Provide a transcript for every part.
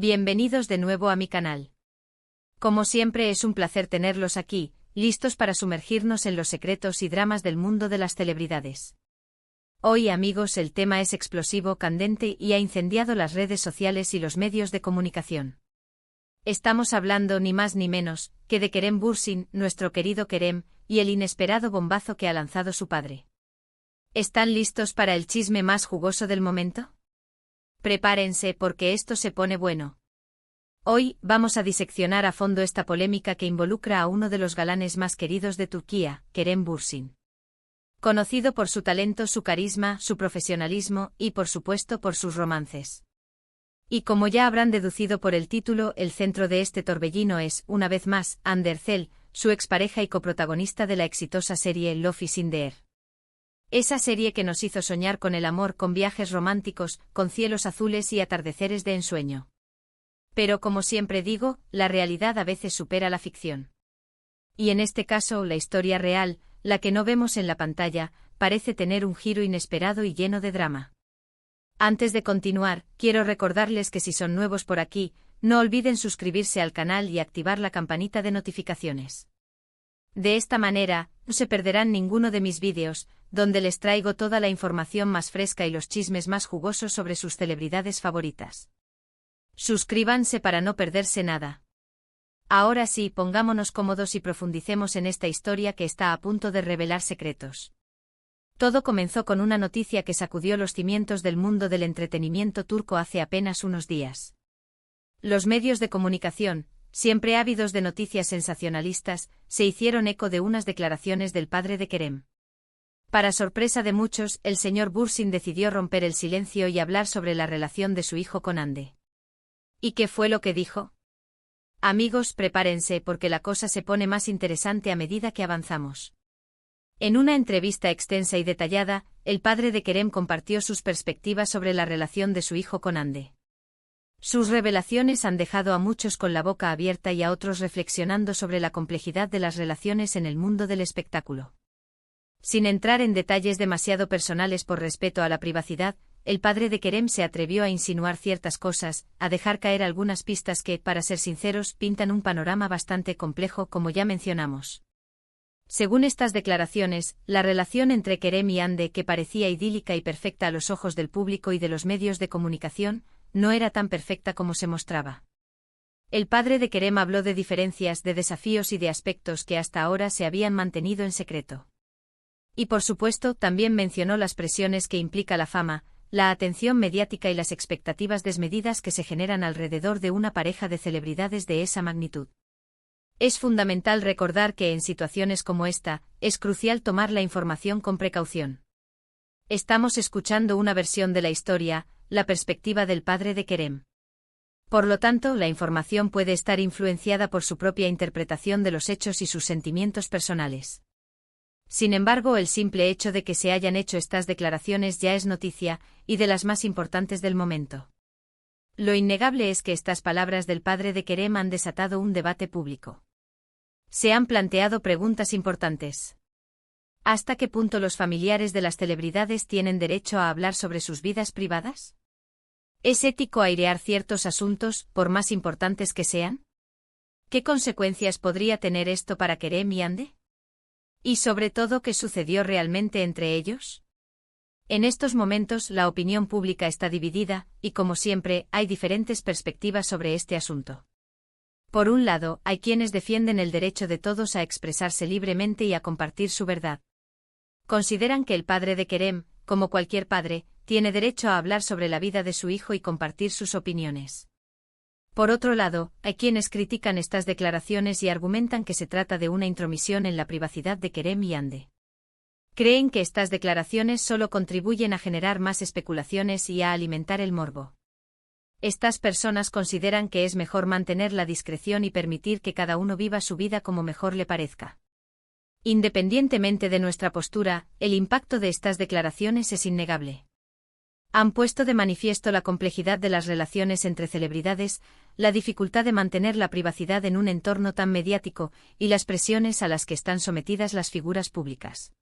Bienvenidos de nuevo a mi canal. Como siempre es un placer tenerlos aquí, listos para sumergirnos en los secretos y dramas del mundo de las celebridades. Hoy, amigos, el tema es explosivo, candente y ha incendiado las redes sociales y los medios de comunicación. Estamos hablando ni más ni menos que de Kerem Bürsin, nuestro querido Kerem, y el inesperado bombazo que ha lanzado su padre. ¿Están listos para el chisme más jugoso del momento? Prepárense porque esto se pone bueno. Hoy vamos a diseccionar a fondo esta polémica que involucra a uno de los galanes más queridos de Turquía, Kerem Bürsin. Conocido por su talento, su carisma, su profesionalismo y, por supuesto, por sus romances. Y como ya habrán deducido por el título, el centro de este torbellino es, una vez más, Hande Erçel, su expareja y coprotagonista de la exitosa serie Love is in the Air. Esa serie que nos hizo soñar con el amor, con viajes románticos, con cielos azules y atardeceres de ensueño. Pero como siempre digo, la realidad a veces supera la ficción. Y en este caso, la historia real, la que no vemos en la pantalla, parece tener un giro inesperado y lleno de drama. Antes de continuar, quiero recordarles que si son nuevos por aquí, no olviden suscribirse al canal y activar la campanita de notificaciones. De esta manera, no se perderán ninguno de mis vídeos, donde les traigo toda la información más fresca y los chismes más jugosos sobre sus celebridades favoritas. Suscríbanse para no perderse nada. Ahora sí, pongámonos cómodos y profundicemos en esta historia que está a punto de revelar secretos. Todo comenzó con una noticia que sacudió los cimientos del mundo del entretenimiento turco hace apenas unos días. Los medios de comunicación, siempre ávidos de noticias sensacionalistas, se hicieron eco de unas declaraciones del padre de Kerem. Para sorpresa de muchos, el señor Bürsin decidió romper el silencio y hablar sobre la relación de su hijo con Hande. ¿Y qué fue lo que dijo? Amigos, prepárense porque la cosa se pone más interesante a medida que avanzamos. En una entrevista extensa y detallada, el padre de Kerem compartió sus perspectivas sobre la relación de su hijo con Hande. Sus revelaciones han dejado a muchos con la boca abierta y a otros reflexionando sobre la complejidad de las relaciones en el mundo del espectáculo. Sin entrar en detalles demasiado personales por respeto a la privacidad, el padre de Kerem se atrevió a insinuar ciertas cosas, a dejar caer algunas pistas que, para ser sinceros, pintan un panorama bastante complejo como ya mencionamos. Según estas declaraciones, la relación entre Kerem y Hande, que parecía idílica y perfecta a los ojos del público y de los medios de comunicación, no era tan perfecta como se mostraba. El padre de Kerem habló de diferencias, de desafíos y de aspectos que hasta ahora se habían mantenido en secreto. Y por supuesto, también mencionó las presiones que implica la fama, la atención mediática y las expectativas desmedidas que se generan alrededor de una pareja de celebridades de esa magnitud. Es fundamental recordar que en situaciones como esta, es crucial tomar la información con precaución. Estamos escuchando una versión de la historia, la perspectiva del padre de Kerem. Por lo tanto, la información puede estar influenciada por su propia interpretación de los hechos y sus sentimientos personales. Sin embargo, el simple hecho de que se hayan hecho estas declaraciones ya es noticia, y de las más importantes del momento. Lo innegable es que estas palabras del padre de Kerem han desatado un debate público. Se han planteado preguntas importantes. ¿Hasta qué punto los familiares de las celebridades tienen derecho a hablar sobre sus vidas privadas? ¿Es ético airear ciertos asuntos, por más importantes que sean? ¿Qué consecuencias podría tener esto para Kerem y Hande? Y sobre todo, ¿qué sucedió realmente entre ellos? En estos momentos la opinión pública está dividida, y como siempre, hay diferentes perspectivas sobre este asunto. Por un lado, hay quienes defienden el derecho de todos a expresarse libremente y a compartir su verdad. Consideran que el padre de Kerem, como cualquier padre, tiene derecho a hablar sobre la vida de su hijo y compartir sus opiniones. Por otro lado, hay quienes critican estas declaraciones y argumentan que se trata de una intromisión en la privacidad de Kerem y Hande. Creen que estas declaraciones solo contribuyen a generar más especulaciones y a alimentar el morbo. Estas personas consideran que es mejor mantener la discreción y permitir que cada uno viva su vida como mejor le parezca. Independientemente de nuestra postura, el impacto de estas declaraciones es innegable. Han puesto de manifiesto la complejidad de las relaciones entre celebridades, la dificultad de mantener la privacidad en un entorno tan mediático, y las presiones a las que están sometidas las figuras públicas.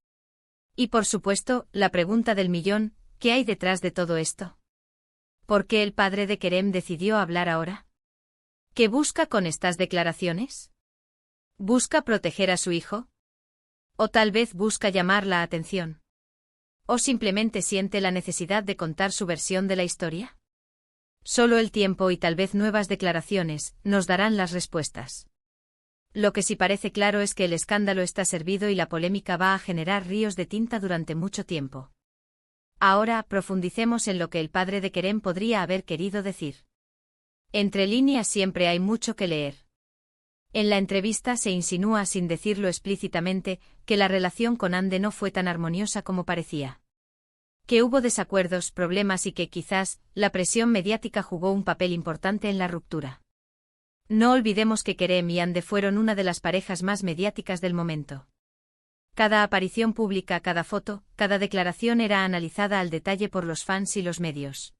Y por supuesto, la pregunta del millón, ¿qué hay detrás de todo esto? ¿Por qué el padre de Kerem decidió hablar ahora? ¿Qué busca con estas declaraciones? ¿Busca proteger a su hijo? ¿O tal vez busca llamar la atención? ¿O simplemente siente la necesidad de contar su versión de la historia? Solo el tiempo y tal vez nuevas declaraciones nos darán las respuestas. Lo que sí parece claro es que el escándalo está servido y la polémica va a generar ríos de tinta durante mucho tiempo. Ahora profundicemos en lo que el padre de Kerem podría haber querido decir. Entre líneas siempre hay mucho que leer. En la entrevista se insinúa sin decirlo explícitamente que la relación con Hande no fue tan armoniosa como parecía. Que hubo desacuerdos, problemas y que quizás la presión mediática jugó un papel importante en la ruptura. No olvidemos que Kerem y Hande fueron una de las parejas más mediáticas del momento. Cada aparición pública, cada foto, cada declaración era analizada al detalle por los fans y los medios.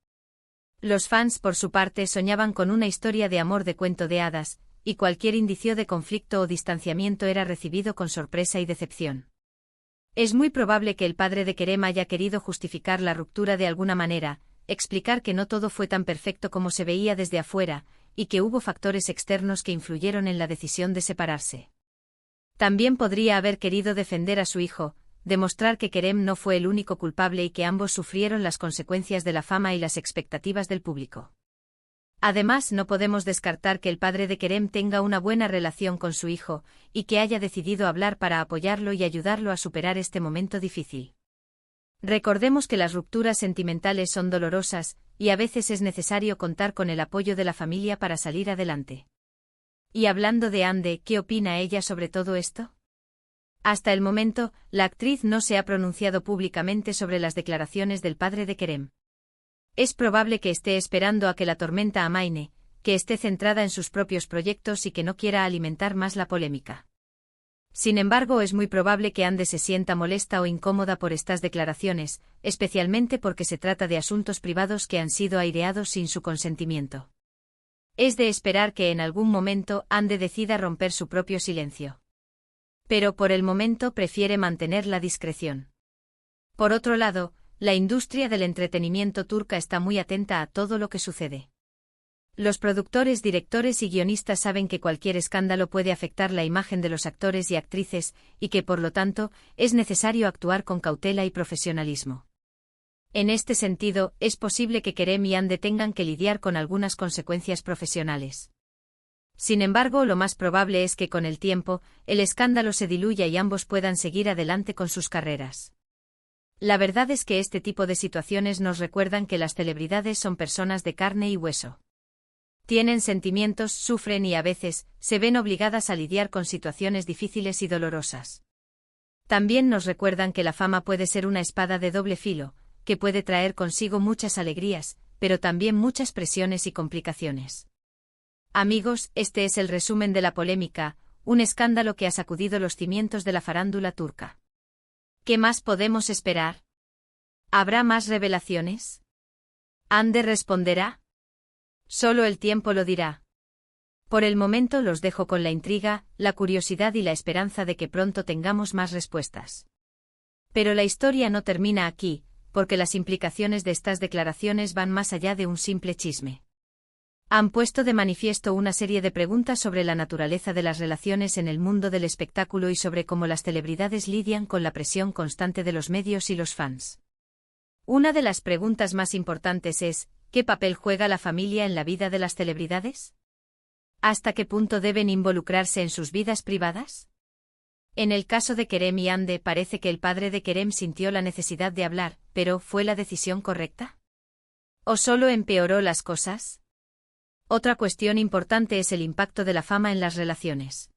Los fans, por su parte, soñaban con una historia de amor de cuento de hadas, y cualquier indicio de conflicto o distanciamiento era recibido con sorpresa y decepción. Es muy probable que el padre de Kerem haya querido justificar la ruptura de alguna manera, explicar que no todo fue tan perfecto como se veía desde afuera, y que hubo factores externos que influyeron en la decisión de separarse. También podría haber querido defender a su hijo, demostrar que Kerem no fue el único culpable y que ambos sufrieron las consecuencias de la fama y las expectativas del público. Además, no podemos descartar que el padre de Kerem tenga una buena relación con su hijo, y que haya decidido hablar para apoyarlo y ayudarlo a superar este momento difícil. Recordemos que las rupturas sentimentales son dolorosas, y a veces es necesario contar con el apoyo de la familia para salir adelante. Y hablando de Hande, ¿qué opina ella sobre todo esto? Hasta el momento, la actriz no se ha pronunciado públicamente sobre las declaraciones del padre de Kerem. Es probable que esté esperando a que la tormenta amaine, que esté centrada en sus propios proyectos y que no quiera alimentar más la polémica. Sin embargo, es muy probable que Hande se sienta molesta o incómoda por estas declaraciones, especialmente porque se trata de asuntos privados que han sido aireados sin su consentimiento. Es de esperar que en algún momento Hande decida romper su propio silencio. Pero por el momento prefiere mantener la discreción. Por otro lado, la industria del entretenimiento turca está muy atenta a todo lo que sucede. Los productores, directores y guionistas saben que cualquier escándalo puede afectar la imagen de los actores y actrices, y que por lo tanto, es necesario actuar con cautela y profesionalismo. En este sentido, es posible que Kerem y Hande tengan que lidiar con algunas consecuencias profesionales. Sin embargo, lo más probable es que con el tiempo, el escándalo se diluya y ambos puedan seguir adelante con sus carreras. La verdad es que este tipo de situaciones nos recuerdan que las celebridades son personas de carne y hueso. Tienen sentimientos, sufren y a veces, se ven obligadas a lidiar con situaciones difíciles y dolorosas. También nos recuerdan que la fama puede ser una espada de doble filo, que puede traer consigo muchas alegrías, pero también muchas presiones y complicaciones. Amigos, este es el resumen de la polémica, un escándalo que ha sacudido los cimientos de la farándula turca. ¿Qué más podemos esperar? ¿Habrá más revelaciones? ¿Hande responderá? Solo el tiempo lo dirá. Por el momento los dejo con la intriga, la curiosidad y la esperanza de que pronto tengamos más respuestas. Pero la historia no termina aquí, porque las implicaciones de estas declaraciones van más allá de un simple chisme. Han puesto de manifiesto una serie de preguntas sobre la naturaleza de las relaciones en el mundo del espectáculo y sobre cómo las celebridades lidian con la presión constante de los medios y los fans. Una de las preguntas más importantes es, ¿qué papel juega la familia en la vida de las celebridades? ¿Hasta qué punto deben involucrarse en sus vidas privadas? En el caso de Kerem y Hande parece que el padre de Kerem sintió la necesidad de hablar, pero ¿fue la decisión correcta? ¿O solo empeoró las cosas? Otra cuestión importante es el impacto de la fama en las relaciones.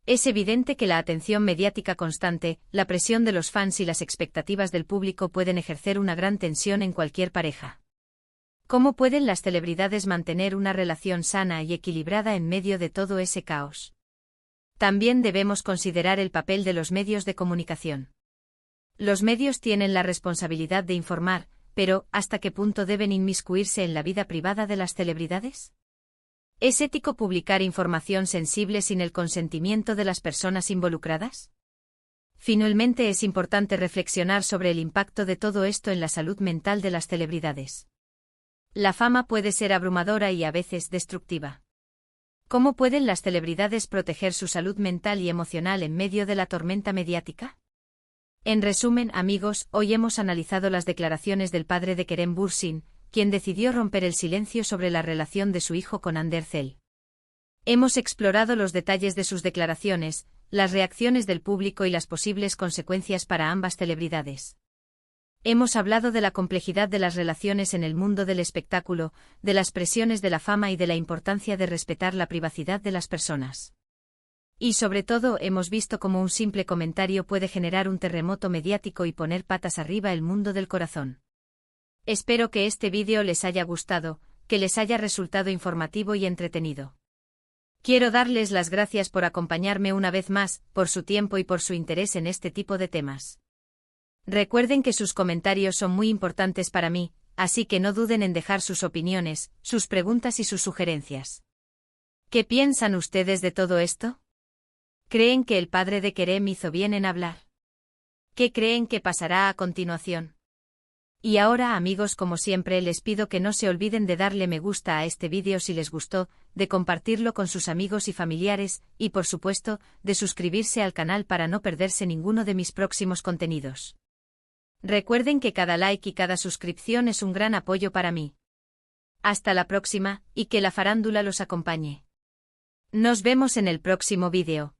Es evidente que la atención mediática constante, la presión de los fans y las expectativas del público pueden ejercer una gran tensión en cualquier pareja. ¿Cómo pueden las celebridades mantener una relación sana y equilibrada en medio de todo ese caos? También debemos considerar el papel de los medios de comunicación. Los medios tienen la responsabilidad de informar, pero ¿hasta qué punto deben inmiscuirse en la vida privada de las celebridades? ¿Es ético publicar información sensible sin el consentimiento de las personas involucradas? Finalmente, es importante reflexionar sobre el impacto de todo esto en la salud mental de las celebridades. La fama puede ser abrumadora y a veces destructiva. ¿Cómo pueden las celebridades proteger su salud mental y emocional en medio de la tormenta mediática? En resumen, amigos, hoy hemos analizado las declaraciones del padre de Kerem Bürsin, quien decidió romper el silencio sobre la relación de su hijo con Hande Erçel. Hemos explorado los detalles de sus declaraciones, las reacciones del público y las posibles consecuencias para ambas celebridades. Hemos hablado de la complejidad de las relaciones en el mundo del espectáculo, de las presiones de la fama y de la importancia de respetar la privacidad de las personas. Y sobre todo hemos visto cómo un simple comentario puede generar un terremoto mediático y poner patas arriba el mundo del corazón. Espero que este vídeo les haya gustado, que les haya resultado informativo y entretenido. Quiero darles las gracias por acompañarme una vez más, por su tiempo y por su interés en este tipo de temas. Recuerden que sus comentarios son muy importantes para mí, así que no duden en dejar sus opiniones, sus preguntas y sus sugerencias. ¿Qué piensan ustedes de todo esto? ¿Creen que el padre de Kerem hizo bien en hablar? ¿Qué creen que pasará a continuación? Y ahora, amigos, como siempre les pido que no se olviden de darle me gusta a este vídeo si les gustó, de compartirlo con sus amigos y familiares, y por supuesto, de suscribirse al canal para no perderse ninguno de mis próximos contenidos. Recuerden que cada like y cada suscripción es un gran apoyo para mí. Hasta la próxima, y que la farándula los acompañe. Nos vemos en el próximo vídeo.